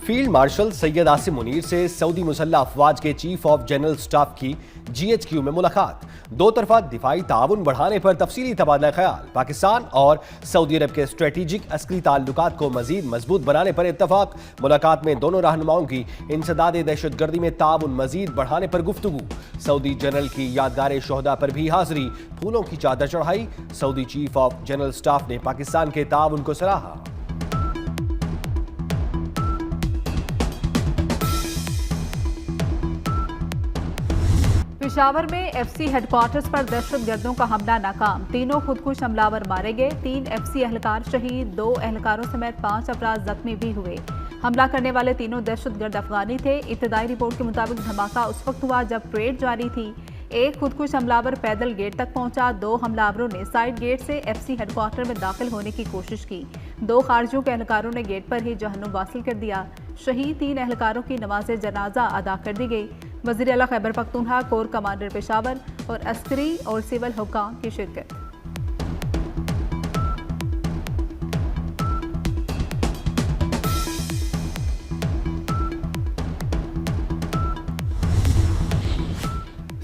Field marshal Syed Asim Munir से Saudi मुसल्लह अफवाज के chief of general staff की GHQ में मुलाकात। दो तरफा दिफाई ताउन बढ़ाने पर तफसीली तबादला ख्याल। पाकिस्तान और सऊदी अरब के स्ट्रेटेजिक अस्करी ताल्लुकात को मजीद मजबूत बनाने पर इत्तफाक। मुलाकात में दोनों रहनुमाओं की इंसदाद दहशतगर्दी में ताउन मजीद बढ़ाने पर गुफ्तगू। सऊदी जनरल की यादगार शोहदा पर भी हाजिरी, फूलों की चादर चढ़ाई। Saudi chief of general staff ने पाकिस्तान के ताउन को सराहा। पेशावर में FC हेडक्वार्टर्स पर दहशतगर्दों का हमला नाकाम। तीनों खुदकुश हमलावर मारे गए। 3 FC एहलकार शहीद, 2 एहलकारों समेत 5 अफराद जख्मी भी हुए। हमला करने वाले तीनों दहशतगर्द अफगानी थे। इब्तदाई रिपोर्ट के मुताबिक धमाका उस वक्त हुआ जब परेड जारी थी। एक खुदकुश हमलावर पैदल गेट तक पहुंचा। 2 हमलावरों ने साइड गेट से FC हेडक्वार्टर में दाखिल होने की कोशिश की। 2 खारजियों के एहलकारों ने गेट पर ही जहन्नुम वासिल कर दिया। शहीद 3 एहलकारों की नमाज जनाजा अदा कर दी गई। वज़ीर आला खैबर पख्तूनख्वा, कोर कमांडर पेशावर और अस्करी और सिविल हुक्काम की शिरकत।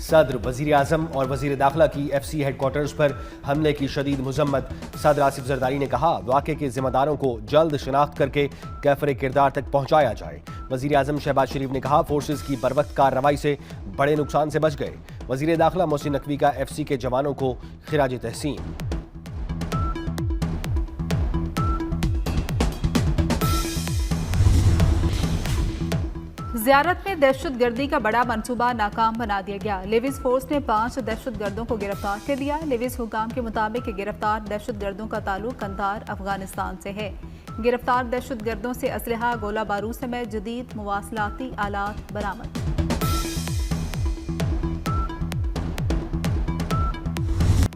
सदर, वजीर आजम और वजीर दाखिला की FC हेडक्वार्टर्स पर हमले की शदीद मुजम्मत। सदर आसिफ जरदारी ने कहा, वाक़े के जिम्मेदारों को जल्द शिनाख्त करके कैफरे किरदार तक पहुंचाया जाए। वजीर आजम शहबाज शरीफ ने कहा, फोर्सेज की बरवक्त कार्रवाई से बड़े नुकसान से बच गए। वजीर दाखिला मोहसिन नकवी का FC के जवानों को खिराज तहसीन। ज़ियारत में दहशतगर्दी का बड़ा मंसूबा नाकाम बना दिया गया। लेविस फोर्स ने 5 दहशतगर्दों को गिरफ्तार कर लिया। लेविस हुकाम के मुताबिक गिरफ्तार दहशतगर्दों का ताल्लुक कंधार, अफगानिस्तान से है। गिरफ्तार दहशतगर्दों से असलहा, गोला बारूद समेत जदीद मुवासलाती आलात बरामद।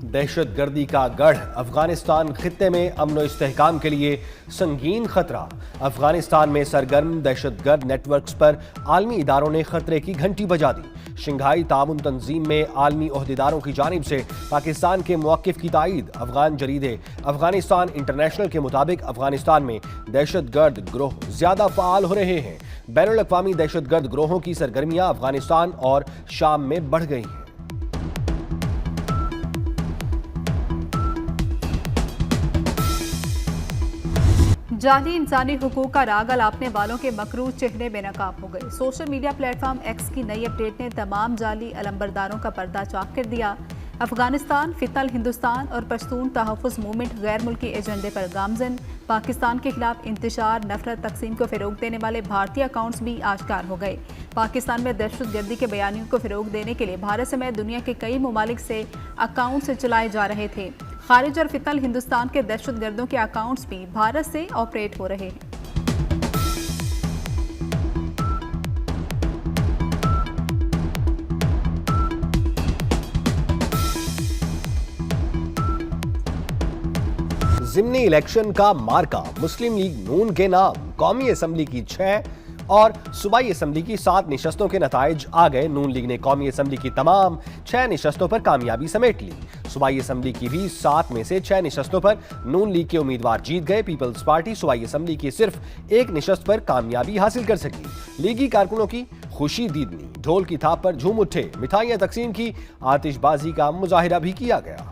दहशतगर्दी का गढ़ अफगानिस्तान खित्ते में अमन और इस्तेहकाम के लिए संगीन खतरा। अफगानिस्तान में सरगर्म दहशतगर्द नेटवर्क्स पर आलमी इदारों ने खतरे की घंटी बजा दी। शंघाई ताउन तंजीम में आलमी ओहदेदारों की जानिब से पाकिस्तान के मौक़िफ़ की तायीद। अफगान जरीदे अफगानिस्तान इंटरनेशनल के मुताबिक अफगानिस्तान में दहशतगर्द ग्रोह ज्यादा फ़ाल हो रहे हैं। बैनुल अक़वामी दहशतगर्द ग्रोहों की सरगर्मियाँ अफगानिस्तान और शाम में बढ़ गई हैं। जाली इंसानी हुकूक का राग अलापने वालों के मकरूज चेहरे बेनकाब हो गए। सोशल मीडिया प्लेटफॉर्म X की नई अपडेट ने तमाम जाली अलंबरदारों का पर्दा चाक कर दिया। अफगानिस्तान, फितल हिंदुस्तान और पश्तून तहफ़्फ़ुज़ मूवमेंट गैर मुल्की एजेंडे पर गामजन। पाकिस्तान के खिलाफ इंतशार, नफरत, तकसीम को फ़रोग देने वाले भारतीय अकाउंट्स भी आश्कार हो गए। पाकिस्तान में दहशतगर्दी के बयानियों को फ़रोग देने के लिए भारत समेत दुनिया के कई ममालिक से अकाउंट्स चलाए जा रहे थे। खारिज और फितल हिंदुस्तान के दहशतगर्दों के अकाउंट्स भी भारत से ऑपरेट हो रहे हैं। ज़िमनी इलेक्शन का मार्का मुस्लिम लीग नून के नाम। कौमी असम्बली की 6 और सूबाई असम्बली की 7 निशस्तों के नताइज आ गए। नून लीग ने कौमी असम्बली की तमाम 6 निशस्तों पर कामयाबी समेट ली। सूबाई असम्बली की भी 7 में से 6 निशस्तों पर नून लीग के उम्मीदवार जीत गए। पीपल्स पार्टी सूबाई असम्बली की सिर्फ 1 निशस्त पर कामयाबी हासिल कर सकी। लीगी कारकुनों की खुशी दीदनी, ढोल की थाप पर झूम उठे, मिठाइयां तकसीम की, आतिशबाजी का मुजाहिरा भी किया गया।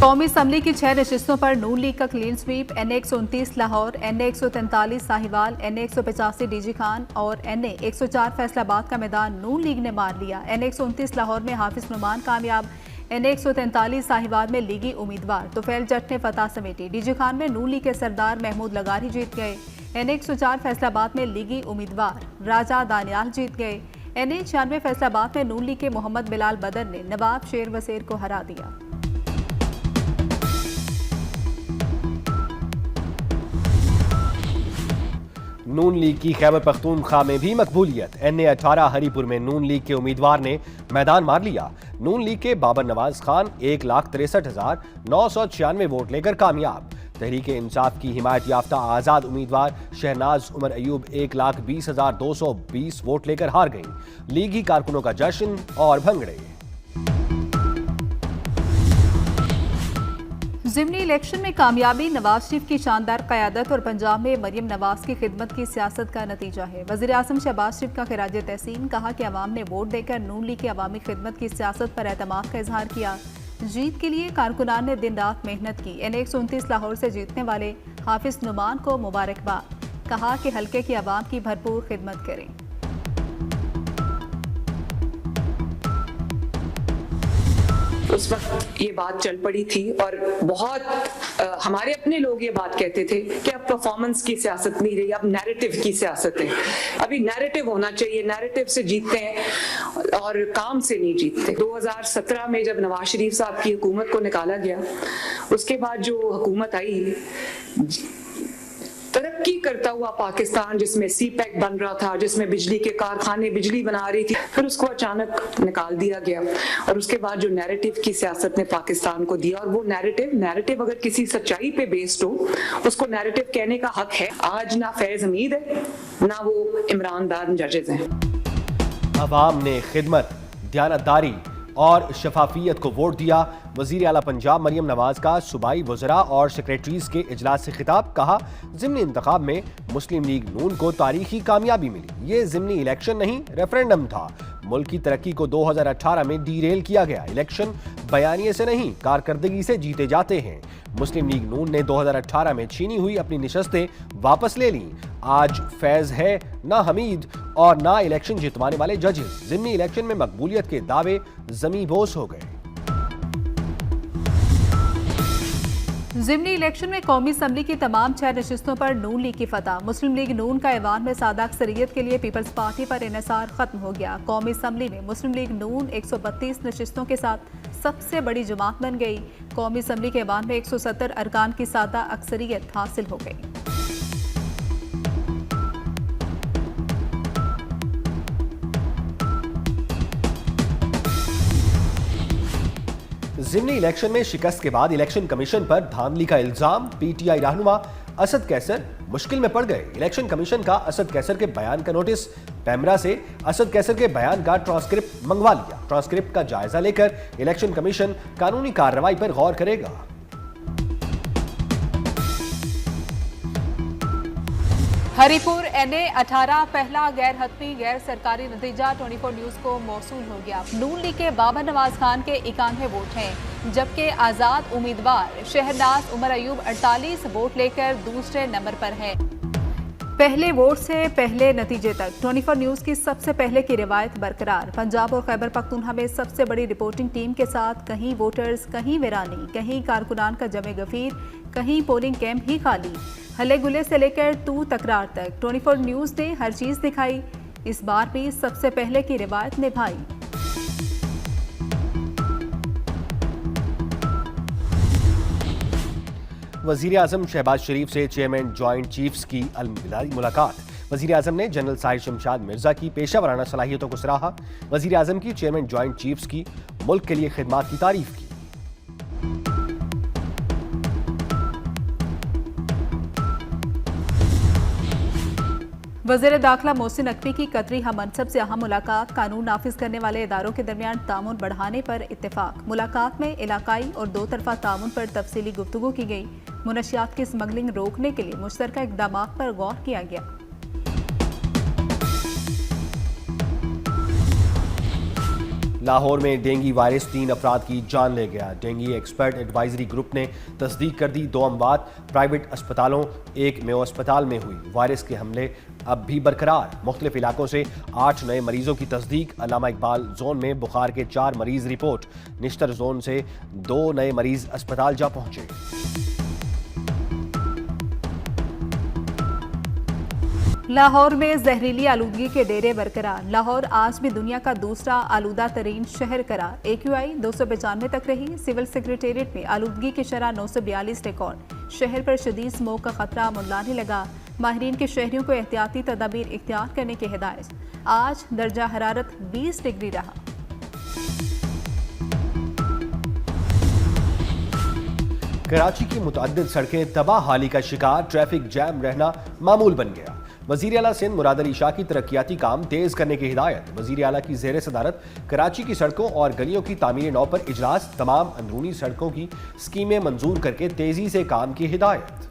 कौमी असम्बली की 6 नशिस्तों पर नून लीग का clean sweep. NA 129 Lahore, NA 143 Sahiwal, NA 185 DG Khan और NA 104 फैसलाबाद का मैदान नून लीग ने मार लिया। NA 129 लाहौर में हाफिज नुमान कामयाब। NA 143 साहिवाल में लीगी उम्मीदवार तुफैल जट ने फतह समेटी। डीजी खान में नून लीग के सरदार महमूद लगारी जीत गए। NA 104 फैसलाबाद में लीगी उम्मीदवार राजा दानियाल जीत गए। NA 96 फैसलाबाद में नून लीग के मोहम्मद बिलाल बदर ने नवाब शेर वसेर को हरा दिया। नून लीग की खैबर पख्तूनख्वा में भी मकबूलियत। NA 18 हरीपुर में नून लीग के उम्मीदवार ने मैदान मार लिया। नून लीग के बाबर नवाज खान 1,63,996 वोट लेकर कामयाब। तहरीक इंसाफ की हिमायत याफ्ता आज़ाद उम्मीदवार शहनाज उमर अयूब 1,20,220 वोट लेकर हार गईं। लीगी कारकुनों का जश्न और भंगड़े। ज़िमनी इलेक्शन में कामयाबी नवाज शरीफ की शानदार क़यादत और पंजाब में मरियम नवाज की खिदमत की सियासत का नतीजा है। वज़ीर आज़म शहबाज शरीफ का खिराज तहसीन, कहा कि अवाम ने वोट देकर नून लीग की अवामी खिदमत की सियासत पर एतमाद का इजहार किया। जीत के लिए कारकुनान ने दिन रात मेहनत की। NA-129 लाहौर से जीतने वाले हाफिज नुमान को मुबारकबाद, कहा कि हल्के की अवाम की भरपूर खिदमत करें। उस वक्त ये बात चल पड़ी थी और बहुत हमारे अपने लोग ये बात कहते थे कि अब परफॉर्मेंस की सियासत नहीं रही, अब नैरेटिव की सियासत है। अभी नैरेटिव होना चाहिए, नैरेटिव से जीतते हैं और काम से नहीं जीतते। 2017 में जब नवाज शरीफ साहब की हुकूमत को निकाला गया, उसके बाद जो हुकूमत आई, तरक्की करता हुआ पाकिस्तान, जिसमें CPEC बन रहा था, जिसमें बिजली के कारखाने बिजली बना रही थी, फिर उसको अचानक निकाल दिया गया और उसके बाद जो नैरेटिव की सियासत ने पाकिस्तान को दिया, और वो नैरेटिव अगर किसी सच्चाई पे बेस्ड हो, उसको नैरेटिव कहने का हक है। आज ना फैज हमीद है, ना वो इमरान दान जजेज हैं। अवाम ने खिदमत, दयानतदारी और शफाफियत को वोट दिया। वज़ीर आला पंजाब मरियम नवाज का सूबाई वज़रा और सेक्रेटरीज के इजलास से खिताब, कहा ज़िमनी इंतखाब में मुस्लिम लीग नून को तारीखी कामयाबी मिली। ये ज़िमनी इलेक्शन नहीं, रेफरेंडम था। मुल्क की तरक्की को 2018 में डीरेल किया गया। इलेक्शन बयानिए से नहीं, कारकर्दगी से जीते जाते हैं। मुस्लिम लीग नून ने 2018 में छीनी हुई अपनी निशस्तें वापस ले लीं। आज फैज है ना हमीद और ना इलेक्शन जितवाने वाले जजेस। ज़िमनी इलेक्शन में मकबूलियत के दावे ज़मीबोस हो गए। ज़िमनी इलेक्शन में कौमी असम्बली की तमाम 6 नशिस्तों पर नून लीग की फतह। मुस्लिम लीग नून का ऐवान में सादा अक्सरियत के लिए पीपल्स पार्टी पर इन्हिसार खत्म हो गया। कौमी असम्बली में मुस्लिम लीग नून 132 नशिस्तों के साथ सबसे बड़ी जमात बन गई। कौमी असम्बली के ऐवान में 170 अरकान की सादा अक्सरियत हासिल हो गई। ज़िमनी इलेक्शन में शिकस्त के बाद इलेक्शन कमीशन पर धांधली का इल्जाम। PTI रहनुमा असद कैसर मुश्किल में पड़ गए। इलेक्शन कमीशन का असद कैसर के बयान का नोटिस। पैमरा से असद कैसर के बयान का ट्रांसक्रिप्ट मंगवा लिया। ट्रांसक्रिप्ट का जायजा लेकर इलेक्शन कमीशन कानूनी कार्रवाई पर गौर करेगा। हरिपुर NA-18 पहला गैर हतमी गैर सरकारी नतीजा 24 न्यूज को मौसूल हो गया। नून लीग के बाबर नवाज खान के 91 वोट हैं, जबकि आजाद उम्मीदवार शहरनाज उमर अयूब 48 वोट लेकर दूसरे नंबर पर हैं। पहले वोट से पहले नतीजे तक 24 न्यूज की सबसे पहले की रिवायत बरकरार। पंजाब और खैबर पख्तूनख्वा में सबसे बड़ी रिपोर्टिंग टीम के साथ कहीं वोटर्स, कहीं वीरानी, कहीं कारकुनान का जमे गफीर, कहीं पोलिंग कैंप ही खाली। हल्ले गुल्ले से लेकर तू तकरार तक 24 न्यूज ने हर चीज दिखाई। इस बार भी सबसे पहले की रिवायत निभाई। वज़ीर आज़म शहबाज शरीफ से चेयरमैन जॉइंट चीफ्स की अलविदाई मुलाकात। वज़ीर आज़म ने जनरल साहिर शमशाद मिर्जा की पेशा वराना सलाहियतों को सराहा। वज़ीर आज़म की चेयरमैन जॉइंट चीफ्स की मुल्क के लिए खिदमात की तारीफ की। वज़ीर दाखिला मोहसिन नकवी की कतरी हमनसब से अहम मुलाकात। कानून नाफिज करने वाले इदारों के दरमियान तामुन बढ़ाने पर इत्तेफाक। मुलाकात में इलाकाई और दो तरफा तामुन पर तफसीली गुफ्तगू की गई। मुनशियात की स्मगलिंग रोकने के लिए मुश्तरका इक़दाम पर गौर किया गया। लाहौर में डेंगू वायरस 3 अफराद की जान ले गया। डेंगू एक्सपर्ट एडवाइजरी ग्रुप ने तस्दीक कर दी, 2 अमवात प्राइवेट अस्पतालों, एक मेयो अस्पताल में हुई। वायरस के हमले अब भी बरकरार। मुख्तलिफ इलाकों से 8 नए मरीजों की तस्दीक। अल्लामा इकबाल जोन में बुखार के 4 मरीज रिपोर्ट। निश्तर जोन से 2 नए मरीज अस्पताल जा पहुंचे। लाहौर में जहरीली आलूदगी के डेरे बरकरार। लाहौर आज भी दुनिया का दूसरा आलूदा तरीन शहर करार। AQI 295 तक रही। सिविल सेक्रेटेरिएट में आलूदगी की शरह 942 रिकॉर्ड। शहर पर शदीद स्मोक का खतरा मंडलाने लगा। माहिरीन के शहरियों को एहतियाती तदाबीर इख्तियार करने की हिदायत। आज दर्जा हरारत 20 डिग्री रहा। कराची की मुतअद्दिद सड़कें तबाह हाली का शिकार। ट्रैफिक जैम रहना मामूल बन गया। वजीर आला सिंध मुराद अली शाह की तरक्याती काम तेज करने की हिदायत। वजीर आला की ज़ेर सदारत कराची की सड़कों और गलियों की तामीर नौ पर इजलास। तमाम अंदरूनी सड़कों की स्कीमें मंजूर करके तेजी से काम की हिदायत।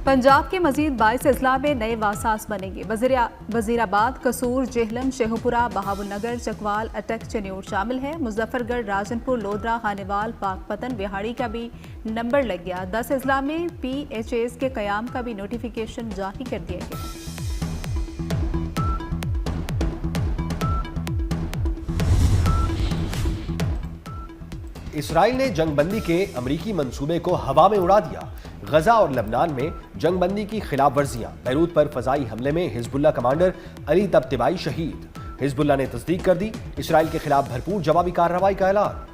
पंजाब के मजीद 22 अजला में नए वासास बनेंगे। वजीराबाद, कसूर, जेहलम, शेखुपुरा, बहावलनगर, चकवाल, अटक, चन्योर शामिल है। मुजफ्फरगढ़, राजनपुर, लोधरा, हानेवाल, पाकपतन, बिहाड़ी का भी नंबर लग गया। 10 अजला में PHAs के कयाम का भी नोटिफिकेशन जारी कर दिया गया। इसराइल ने जंगबंदी के अमरीकी मंसूबे को हवा में उड़ा दिया। गजा और लबनान में जंगबंदी की खिलाफ वर्जियां। बैरूत पर फजाई हमले में हिजबुल्ला कमांडर अली तबतबाई शहीद। हिजबुल्ला ने तस्दीक कर दी। इसराइल के खिलाफ भरपूर जवाबी कार्रवाई का ऐलान।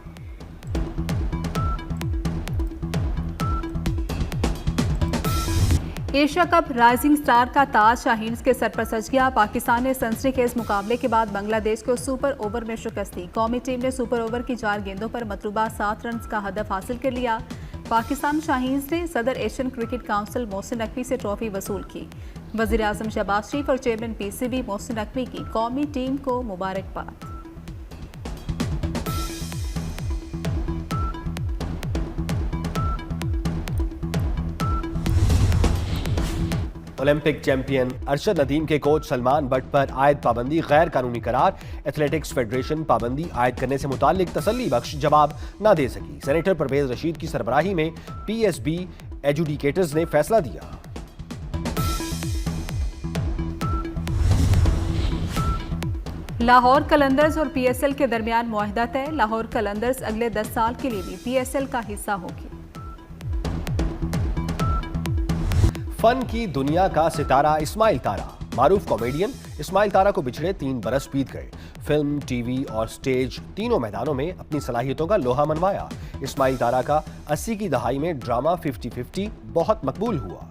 एशिया कप राइजिंग स्टार का ताज शाहीन के सर पर सज गया। पाकिस्तान ने सनसनीखेज मुकाबले के बाद बांग्लादेश को सुपर ओवर में शिकस्त दी। कौमी टीम ने सुपर ओवर की 4 गेंदों पर मतलूबा 7 रन का हदफ हासिल कर लिया। पाकिस्तान शाहीन्स ने सदर Asian cricket council Mohsin Naqvi से ट्रॉफी वसूल की। वज़ीर आज़म शहबाज शरीफ और चेयरमैन PCB मोहसिन नकवी की कौमी टीम को मुबारकबाद। ओलंपिक चैंपियन अरशद नदीम के कोच सलमान बट पर आयद पाबंदी गैर कानूनी करार। एथलेटिक्स फेडरेशन पाबंदी आयद करने से मुताल्लिक तसल्ली बख्श जवाब न दे सकी। सेनेटर परवेज रशीद की सरबराही में PSB एजुडिकेटर्स ने फैसला दिया। लाहौर कलंदर्स और PSL के दरमियान मुआहदा तय। लाहौर कलंदर्स अगले 10 साल के लिए भी PSL का हिस्सा होगी। फन की दुनिया का सितारा इस्माइल तारा। मारूफ कॉमेडियन इस्माइल तारा को बिछड़े 3 बरस बीत गए। फिल्म, TV और स्टेज तीनों मैदानों में अपनी सलाहियतों का लोहा मनवाया। इस्माइल तारा का 80 की दहाई में ड्रामा 50-50 बहुत मकबूल हुआ।